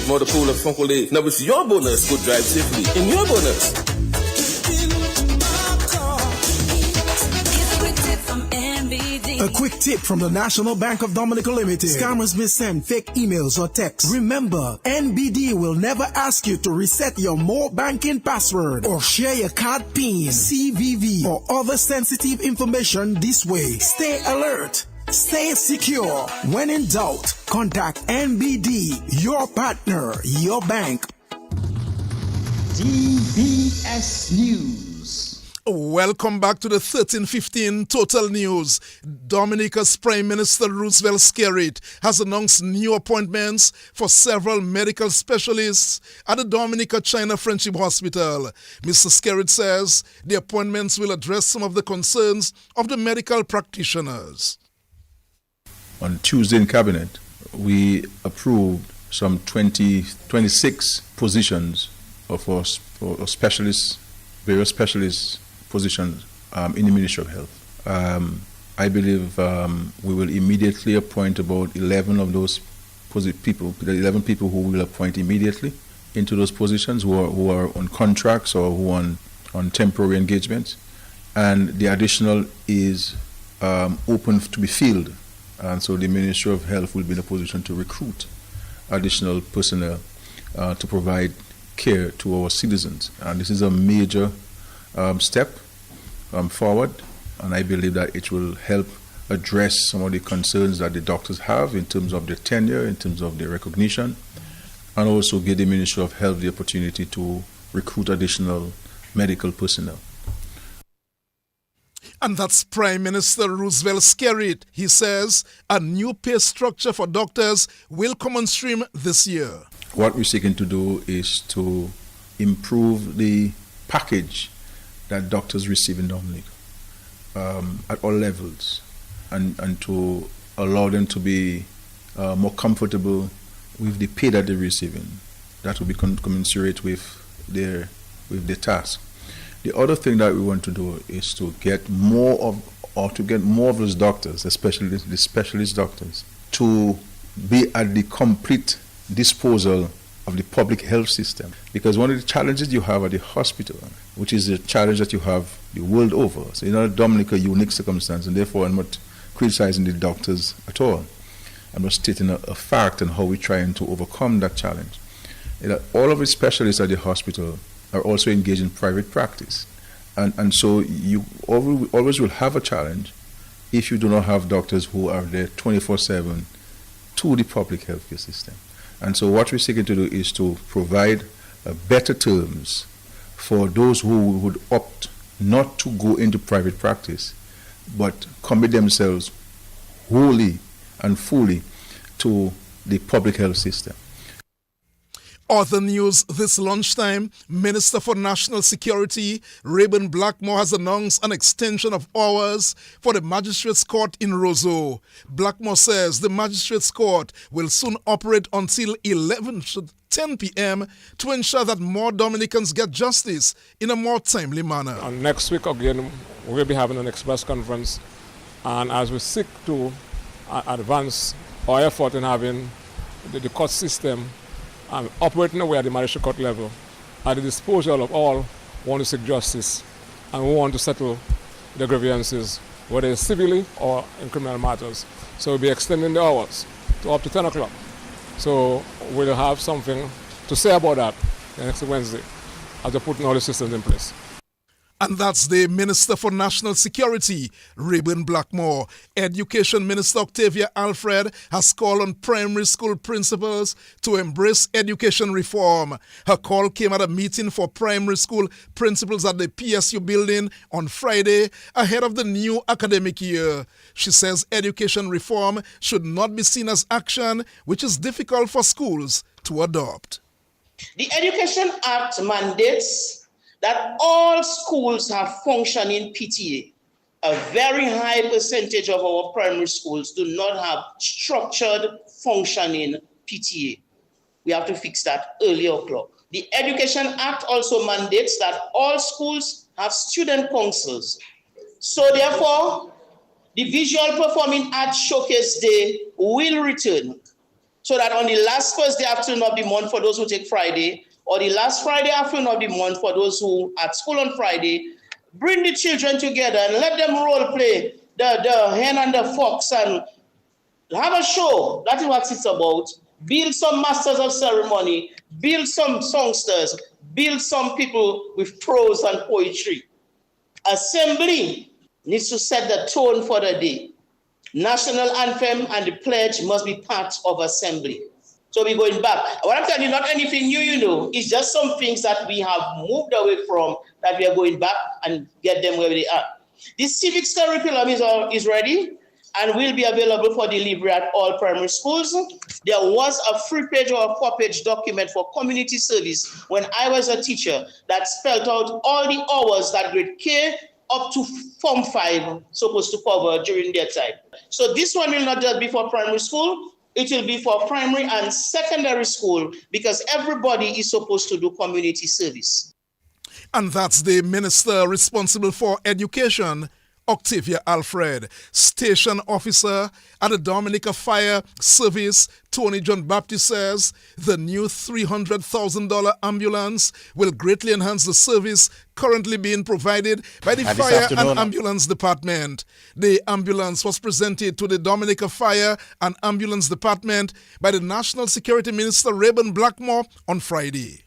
Motor Cooler, Funko Lee. Now it's your bonus. Go drive safely in your bonus. A quick tip from the National Bank of Dominica Limited. Scammers may send fake emails or texts. Remember, NBD will never ask you to reset your more banking password or share your card PIN, CVV, or other sensitive information this way. Stay alert. Stay secure. When in doubt, contact NBD, your partner, your bank. DBS News. Welcome back to the 1315 Total News. Dominica's Prime Minister Roosevelt Skerrit has announced new appointments for several medical specialists at the Dominica-China Friendship Hospital. Mr. Skerrit says the appointments will address some of the concerns of the medical practitioners. On Tuesday in Cabinet, we approved some 26 positions for specialists, various specialists positions in the Ministry of Health. I believe we will immediately appoint about 11 of those people, the 11 people who will appoint immediately into those positions who are on contracts or who are on temporary engagements. And the additional is open to be filled. And so the Ministry of Health will be in a position to recruit additional personnel to provide care to our citizens. And this is a major step forward, and I believe that it will help address some of the concerns that the doctors have in terms of their tenure, in terms of their recognition, and also give the Ministry of Health the opportunity to recruit additional medical personnel. And that's Prime Minister Roosevelt Skerrit. He says a new pay structure for doctors will come on stream this year. What we're seeking to do is to improve the package that doctors receive in Dominica at all levels, and to allow them to be more comfortable with the pay that they're receiving. That will be commensurate with their task. The other thing that we want to do is to get more of those doctors, especially the specialist doctors, to be at the complete disposal of the public health system. Because one of the challenges you have at the hospital, which is a challenge that you have the world over, so in Dominica, a unique circumstance, and therefore I'm not criticizing the doctors at all. I'm just stating a fact and how we're trying to overcome that challenge. All of the specialists at the hospital are also engaged in private practice. And so you always will have a challenge if you do not have doctors who are there 24/7 to the public healthcare system. And so what we're seeking to do is to provide better terms for those who would opt not to go into private practice, but commit themselves wholly and fully to the public health system. Other news this lunchtime, Minister for National Security, Rayburn Blackmore, has announced an extension of hours for the Magistrates Court in Roseau. Blackmore says the Magistrates Court will soon operate until 10 p.m. to ensure that more Dominicans get justice in a more timely manner. And next week again, we'll be having an express conference, and as we seek to advance our effort in having the court system operating away at the magistrate court level, at the disposal of all who want to seek justice and who want to settle their grievances, whether it's civilly or in criminal matters. So we'll be extending the hours to up to 10 o'clock. So we'll have something to say about that next Wednesday as we're putting all the systems in place. And that's the Minister for National Security, Rayburn Blackmore. Education Minister Octavia Alfred has called on primary school principals to embrace education reform. Her call came at a meeting for primary school principals at the PSU building on Friday ahead of the new academic year. She says education reform should not be seen as action which is difficult for schools to adopt. The Education Act mandates that all schools have functioning PTA. A very high percentage of our primary schools do not have structured functioning PTA. We have to fix that early o'clock. The Education Act also mandates that all schools have student councils. So therefore, the Visual Performing Arts Showcase Day will return so that on the last Thursday afternoon of the month for those who take Friday, or the last Friday afternoon of the month for those who are at school on Friday, bring the children together and let them role play the hen and the fox and have a show. That is what it's about. Build some masters of ceremony, build some songsters, build some people with prose and poetry. Assembly needs to set the tone for the day. National anthem and the pledge must be part of assembly. So we're going back. What I'm telling you, not anything new, it's just some things that we have moved away from that we are going back and get them where they are. The civics curriculum is ready and will be available for delivery at all primary schools. There was a 3-page or a 4-page document for community service when I was a teacher that spelled out all the hours that grade K up to Form 5 supposed to cover during their time. So this one will not just be for primary school, it will be for primary and secondary school because everybody is supposed to do community service. And that's the minister responsible for education, Octavia Alfred. Station officer at the Dominica Fire Service, Tony John Baptist, says the new $300,000 ambulance will greatly enhance the service currently being provided by the Fire and Ambulance Department. The ambulance was presented to the Dominica Fire and Ambulance Department by the National Security Minister Rayburn Blackmore on Friday.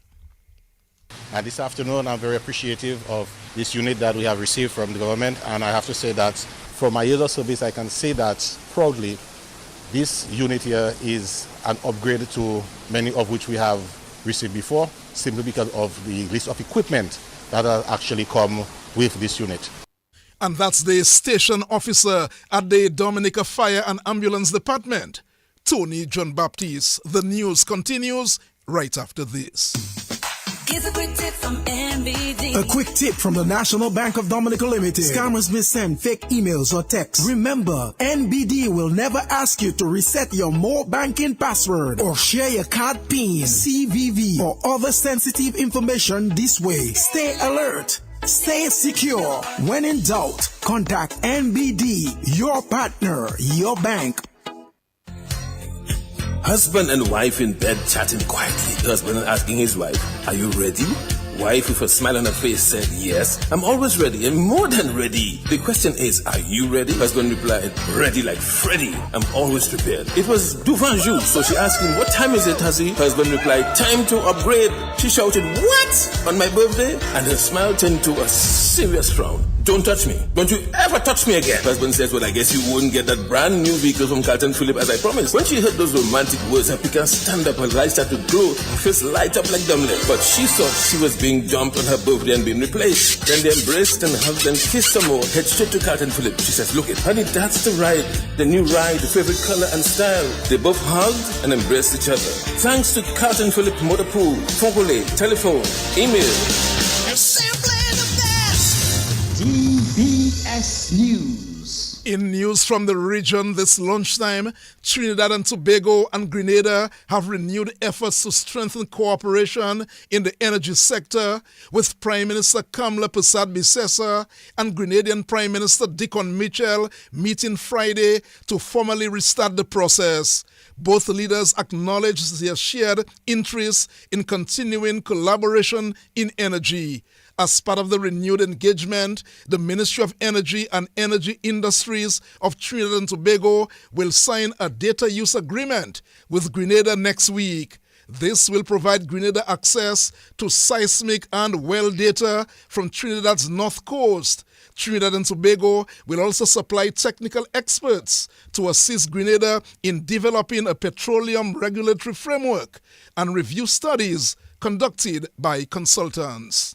This afternoon, I'm very appreciative of this unit that we have received from the government, and I have to say that from my years of service, I can say that proudly, this unit here is an upgrade to many of which we have received before, simply because of the list of equipment that has actually come with this unit. And that's the station officer at the Dominica Fire and Ambulance Department, Tony John Baptist. The news continues right after this. Here's a quick tip from NBD. A quick tip from the National Bank of Dominica Limited. Scammers may send fake emails or texts. Remember, NBD will never ask you to reset your more banking password or share your card PIN, CVV, or other sensitive information this way. Stay alert. Stay secure. When in doubt, contact NBD, your partner, your bank. Husband and wife in bed chatting quietly. Husband asking his wife, "Are you ready?" Wife with a smile on her face said, "Yes, I'm always ready and more than ready." The question is, are you ready? Husband replied, "Ready like Freddy. I'm always prepared." It was devant jour, so she asked him, "What time is it, Huzzy?" Husband replied, "Time to upgrade." She shouted, "What? On my birthday?" And her smile turned to a serious frown. "Don't touch me. Don't you ever touch me again." Husband says, "Well, I guess you won't get that brand new vehicle from Carlton Phillip as I promised." When she heard those romantic words, her picker stand up, her eyes started to glow, her face light up like dumbling. But she thought she was being dumped on her birthday and being replaced. Then they embraced and hugged and kissed some more. Head straight to Carlton Phillip. She says, "Look it, honey, that's the ride. The new ride, the favorite color and style." They both hugged and embraced each other. Thanks to Carlton Phillip Motor Pool, Fogole, telephone, email. DBS News. In news from the region this lunchtime, Trinidad and Tobago and Grenada have renewed efforts to strengthen cooperation in the energy sector, with Prime Minister Kamla Persad-Bissessar and Grenadian Prime Minister Dickon Mitchell meeting Friday to formally restart the process. Both leaders acknowledged their shared interest in continuing collaboration in energy. As part of the renewed engagement, the Ministry of Energy and Energy Industries of Trinidad and Tobago will sign a data use agreement with Grenada next week. This will provide Grenada access to seismic and well data from Trinidad's north coast. Trinidad and Tobago will also supply technical experts to assist Grenada in developing a petroleum regulatory framework and review studies conducted by consultants.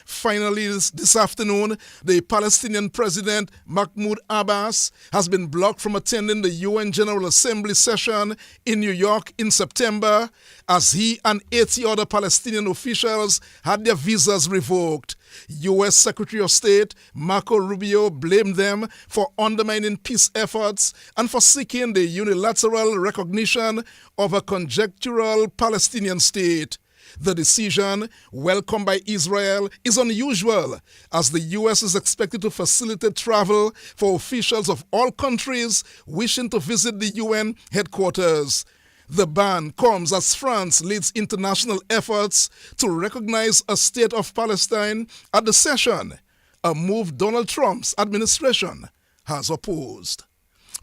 Finally, this afternoon, the Palestinian President Mahmoud Abbas has been blocked from attending the UN General Assembly session in New York in September, as he and 80 other Palestinian officials had their visas revoked. U.S. Secretary of State Marco Rubio blamed them for undermining peace efforts and for seeking the unilateral recognition of a conjectural Palestinian state. The decision, welcomed by Israel, is unusual, as the U.S. is expected to facilitate travel for officials of all countries wishing to visit the UN headquarters. The ban comes as France leads international efforts to recognize a state of Palestine at the session, a move Donald Trump's administration has opposed.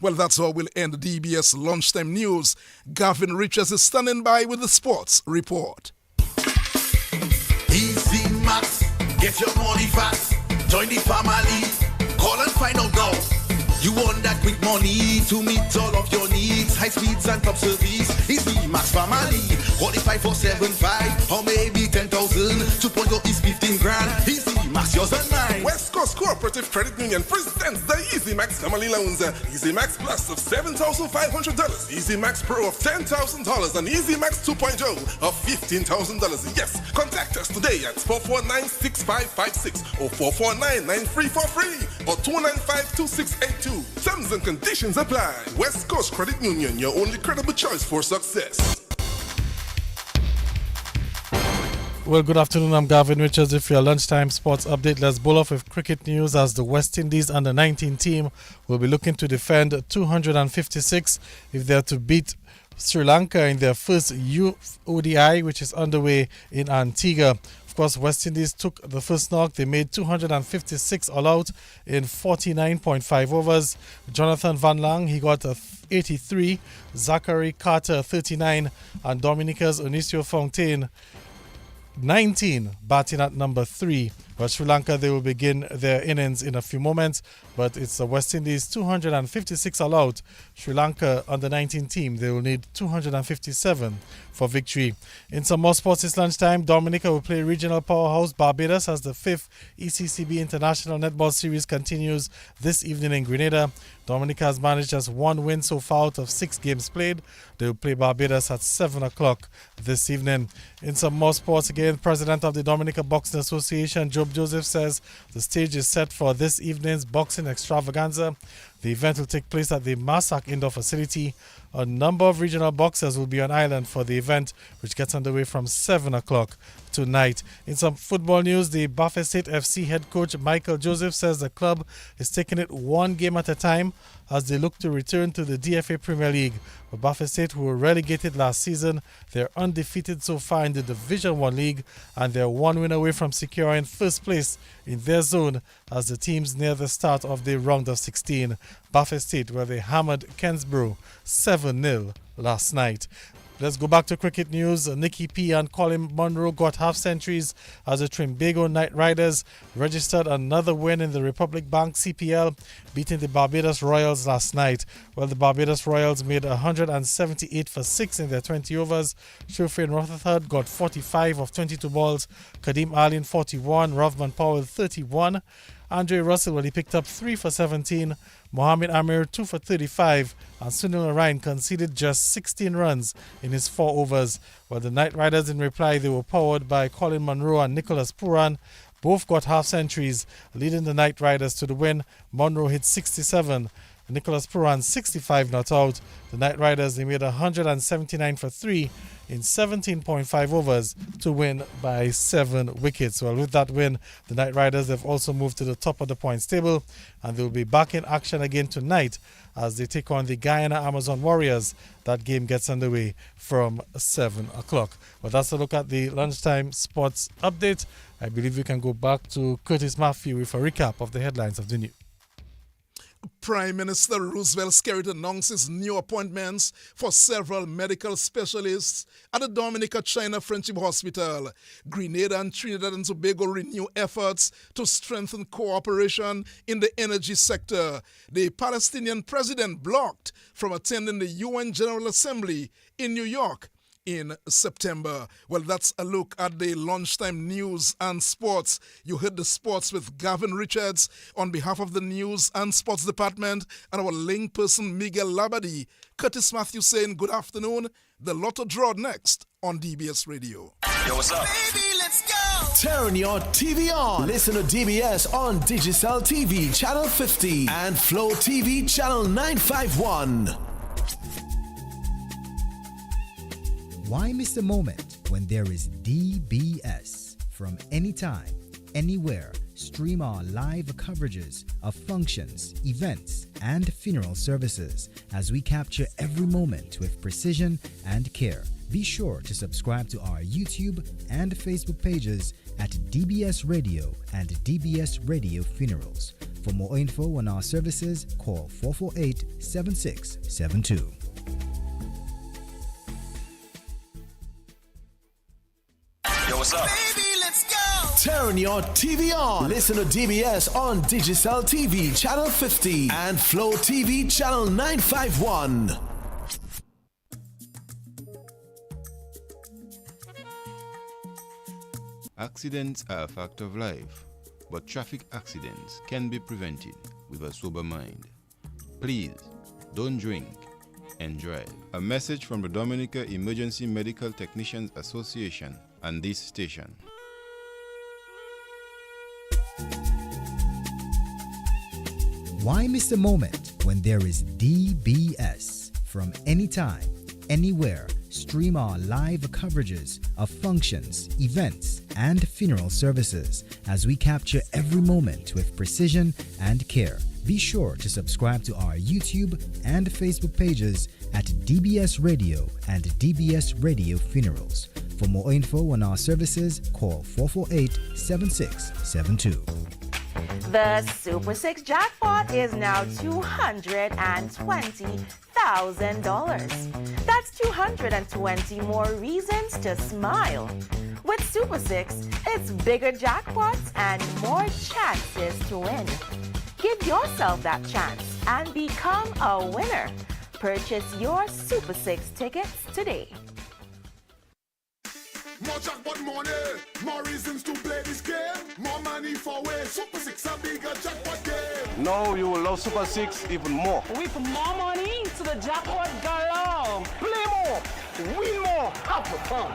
Well, that's how we'll end the DBS Lunchtime News. Gavin Richards is standing by with the sports report. Easy Max, get your money fast. Join the family, call and find out now. You want that quick money to meet all of your needs. High speeds and top service. Easy Max family. Qualify for 7.5 or maybe 10,000. 2.0 is 15 grand. Easy Max, yours and mine. West Coast Cooperative Credit Union presents the Easy Max Family Loans. Easy Max Plus of $7,500. Easy Max Pro of $10,000. And Easy Max 2.0 of $15,000. Yes, contact us today at 449-6556 or 449-9343 or 295-2682. Terms and conditions apply. West Coast Credit Union, your only credible choice for success. Well, good afternoon. I'm Gavin Richards. If your lunchtime sports update, let's bowl off with cricket news as the West Indies under-19 team will be looking to defend 256 if they are to beat Sri Lanka in their first ODI, which is underway in Antigua. Of course, West Indies took the first knock. They made 256 all out in 49.5 overs. Jonathan Van Lang, he got 83. Zachary Carter, 39. And Dominica's Onicio Fontaine, 19, batting at number 3. But Sri Lanka, they will begin their innings in a few moments. But it's the West Indies 256 all out. Sri Lanka under 19 team, they will need 257 for victory. In some more sports this lunchtime, Dominica will play regional powerhouse Barbados as the 5th ECCB International Netball Series continues this evening in Grenada. Dominica has managed just 1 win so far out of 6 games played. They will play Barbados at 7 o'clock this evening. In some more sports again, President of the Dominica Boxing Association, Job Joseph, says the stage is set for this evening's boxing extravaganza. The event will take place at the Massac Indoor Facility. A number of regional boxers will be on island for the event, which gets underway from 7 o'clock tonight. In some football news, the Buffett State FC head coach Michael Joseph says the club is taking it one game at a time as they look to return to the DFA Premier League. But Buffett State, who were relegated last season, they're undefeated so far in the Division 1 League, and they're 1 win away from securing first place in their zone as the teams near the start of the round of 16. Buffett State, where they hammered Kensborough 7-0 last night. Let's go back to cricket news. Nicky P and Colin Munro got half centuries as the Trinbago Knight Riders registered another win in the Republic Bank CPL, beating the Barbados Royals last night. Well, the Barbados Royals made 178 for 6 in their 20 overs. Shufin Rutherford got 45 of 22 balls. Kadeem Alin 41, Rovman Powell 31. Andre Russell, well, he picked up 3 for 17. Mohamed Amir 2 for 35, and Sunil Narayan conceded just 16 runs in his 4 overs. While the Knight Riders, in reply, they were powered by Colin Munro and Nicholas Puran. Both got half centuries, leading the Knight Riders to the win. Munro hit 67, Nicholas Puran 65 not out. The Knight Riders, they made 179 for 3 in 17.5 overs to win by 7 wickets. Well, with that win, the Knight Riders have also moved to the top of the points table, and they'll be back in action again tonight as they take on the Guyana Amazon Warriors. That game gets underway from 7 o'clock. Well, that's a look at the lunchtime sports update. I believe we can go back to Curtis Matthew with a recap of the headlines of the news. Prime Minister Roosevelt Skerrit announces new appointments for several medical specialists at the Dominica China Friendship Hospital. Grenada and Trinidad and Tobago renew efforts to strengthen cooperation in the energy sector. The Palestinian president blocked from attending the UN General Assembly in New York in September. Well, that's a look at the lunchtime news and sports. You heard the sports with Gavin Richards on behalf of the news and sports department and our link person Miguel Labadi. Curtis Matthew saying good afternoon. The Lotto draw next on DBS Radio. Yo, what's up? Baby, let's go! Turn your TV on. Listen to DBS on Digicel TV Channel 50 and Flow TV Channel 951. Why miss a moment when there is DBS? From anytime, anywhere, stream our live coverages of functions, events, and funeral services as we capture every moment with precision and care. Be sure to subscribe to our YouTube and Facebook pages at DBS Radio and DBS Radio Funerals. For more info on our services, call 448-7672. Yo, what's up? Baby, let's go! Turn your TV on. Listen to DBS on Digicel TV Channel 50 and Flow TV Channel 951. Accidents are a fact of life, but traffic accidents can be prevented with a sober mind. Please, don't drink and drive. A message from the Dominica Emergency Medical Technicians Association and this station. Why miss a moment when there is DBS? From anytime, anywhere, stream our live coverages of functions, events, and funeral services as we capture every moment with precision and care. Be sure to subscribe to our YouTube and Facebook pages at DBS Radio and DBS Radio Funerals. For more info on our services, call 448-7672. The Super 6 jackpot is now $220,000. That's 220 more reasons to smile. With Super 6, it's bigger jackpots and more chances to win. Give yourself that chance and become a winner. Purchase your Super 6 tickets today. More jackpot money, more reasons to play this game. More money for way. Super 6 a bigger jackpot game. Now you will love Super 6 even more. With more money to the jackpot galore. Play more, win more, have fun.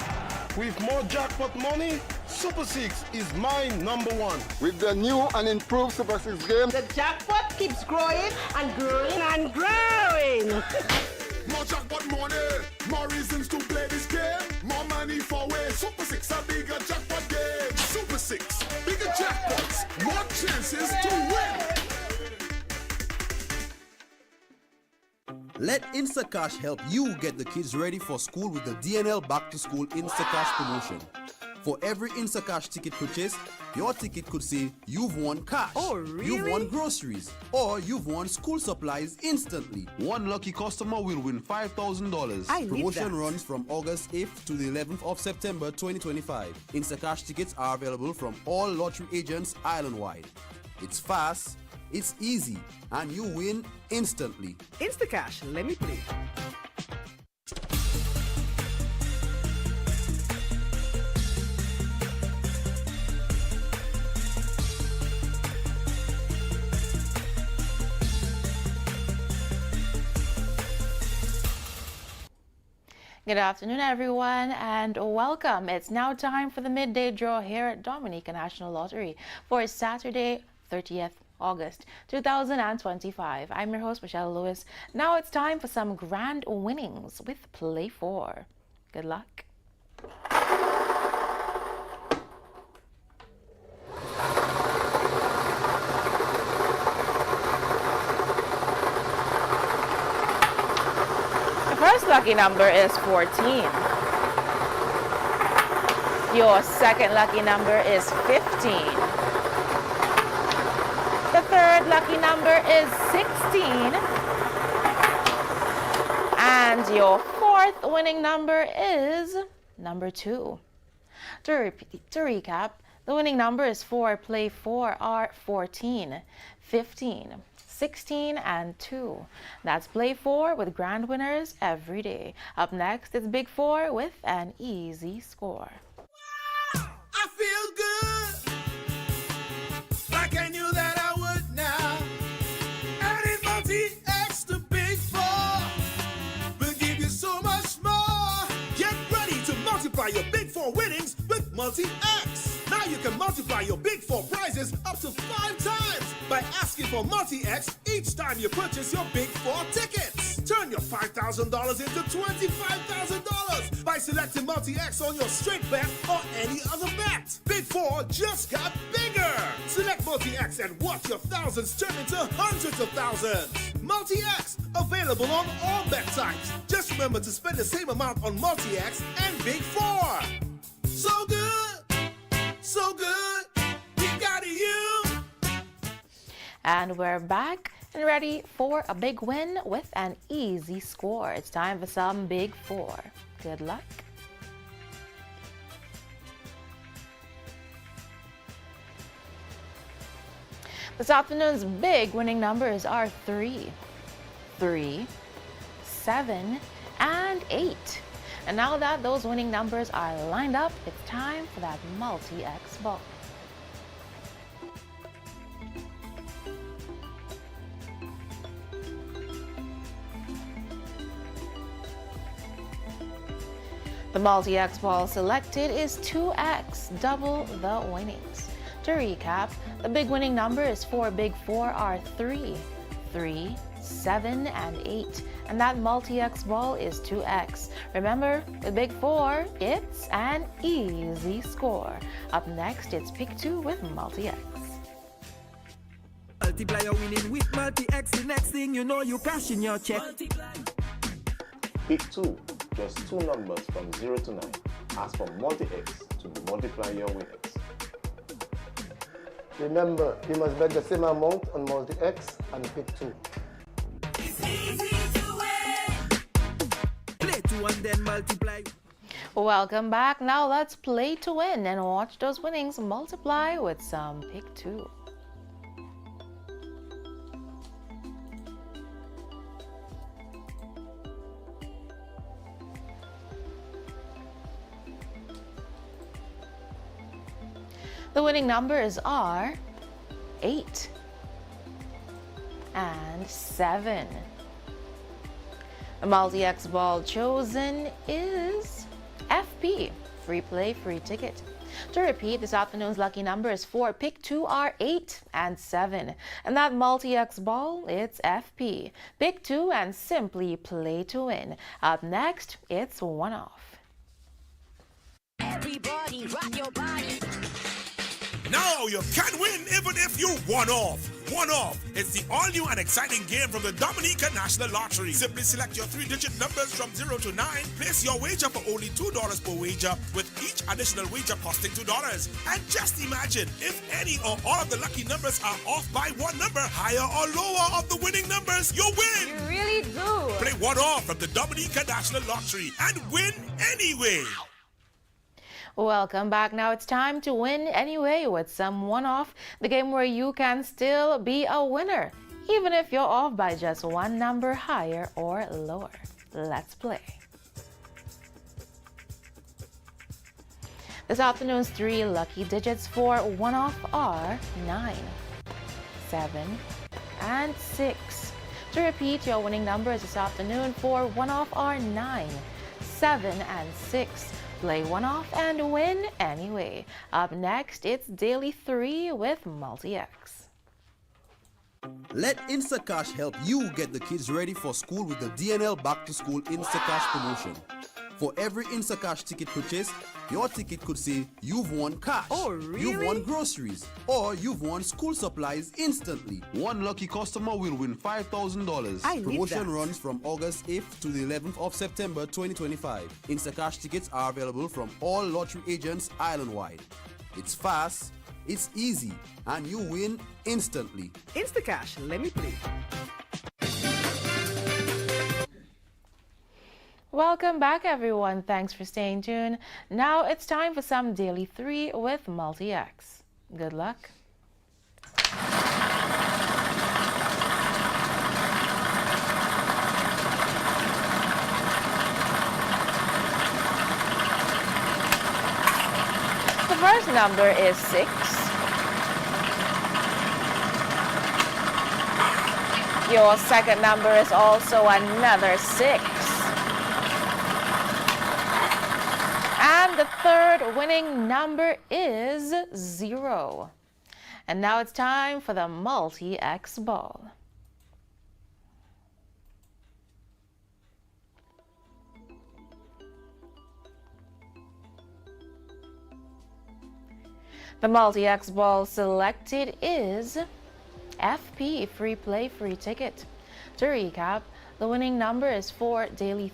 With more jackpot money, Super 6 is my number one. With the new and improved Super 6 game, the jackpot keeps growing and growing and growing. More jackpot money, more reasons to play this game. More money for way. Super 6 a bigger jackpot game. Super 6, bigger jackpots, more chances to win. Let Instacash help you get the kids ready for school with the DNL Back to School Instacash promotion. For every Instacash ticket purchase, your ticket could say you've won cash, you've won groceries, or you've won school supplies instantly. One lucky customer will win $5,000. Promotion runs from August 8th to the 11th of September 2025. Instacash tickets are available from all lottery agents island-wide. It's fast, it's easy, and you win instantly. Instacash, let me play. Good afternoon, everyone, and welcome. It's now time for the midday draw here at Dominica National Lottery for Saturday, 30th August 2025. I'm your host, Michelle Lewis. Now it's time for some grand winnings with Play 4. Good luck. First lucky number is 14. Your second lucky number is 15. The third lucky number is 16. And your fourth winning number is number 2. To recap, the winning numbers for Play 4 are 14, 15, 16, and 2. That's Play 4 with grand winners every day. Up next is Big 4 with an easy score. I feel good, like I knew that I would now. Adding multi-X to Big 4 will give you so much more. Get ready to multiply your Big 4 winnings with multi-X. Now you can multiply your Big 4 prizes up to 5 times by asking for multi-X each time you purchase your Big 4 tickets. Turn your $5,000 into $25,000 by selecting Multi-X on your straight bet or any other bet. Big 4 just got bigger. Select Multi-X and watch your thousands turn into hundreds of thousands. Multi-X, available on all bet types. Just remember to spend the same amount on Multi-X and Big 4. So good, so good, we got you. And we're back and ready for a big win with an easy score. It's time for some Big 4. Good luck. This afternoon's big winning numbers are 3, 3, 7, and 8. And now that those winning numbers are lined up, it's time for that Multi-X ball. The Multi-X ball selected is 2X, double the winnings. To recap, the big winning numbers for Big 4 are 3, 3, 7, and 8. And that Multi-X ball is 2X. Remember, with Big 4, it's an easy score. Up next, it's Pick 2 with Multi-X. Multiplier winning with Multi-X. The next thing you know, you cash in your check. Pick 2, just 2 numbers from 0 to 9. Ask for Multi-X to multiply your winnings. Remember, you must bet the same amount on Multi-X and Pick 2. It's easy to win. Play 2 and then multiply. Welcome back. Now let's play to win and watch those winnings multiply with some Pick 2. The winning numbers are 8 and 7. The Multi-X ball chosen is FP, free play, free ticket. To repeat, this afternoon's lucky numbers for Pick 2 are 8 and 7. And that Multi-X ball, it's FP. Pick 2 and simply play to win. Up next, it's One Off. Everybody rock your body. Now you can win even if you one off. One off. It's the all-new and exciting game from the Dominica National Lottery. Simply select your 3-digit numbers from 0 to 9. Place your wager for only $2 per wager, with each additional wager costing $2. And just imagine, if any or all of the lucky numbers are off by one number, higher or lower of the winning numbers, you win. You really do. Play one off from the Dominica National Lottery and win anyway. Welcome back. Now it's time to win anyway with some One Off, the game where you can still be a winner, even if you're off by just one number higher or lower. Let's play. This afternoon's 3 lucky digits for One Off are 9, 7, and 6. To repeat, your winning numbers this afternoon for One Off are 9, 7, and 6. Play One Off and win anyway. Up next, it's Daily 3 with Multi-X. Let Instacash help you get the kids ready for school with the DNL Back to School Instacash promotion. For every Instacash ticket purchase, your ticket could say you've won cash, you've won groceries, or you've won school supplies instantly. One lucky customer will win $5,000. Promotion runs from August 8th to the 11th of September 2025. Instacash tickets are available from all lottery agents island-wide. It's fast, it's easy, and you win instantly. Instacash, let me play. Welcome back, everyone. Thanks for staying tuned. Now it's time for some Daily 3 with Multi-X. Good luck. The first number is 6. Your second number is also another 6. And the third winning number is 0. And now it's time for the Multi-X ball. The multi-X ball selected is FP, free play, free ticket. To recap, the winning number is 4, daily 3.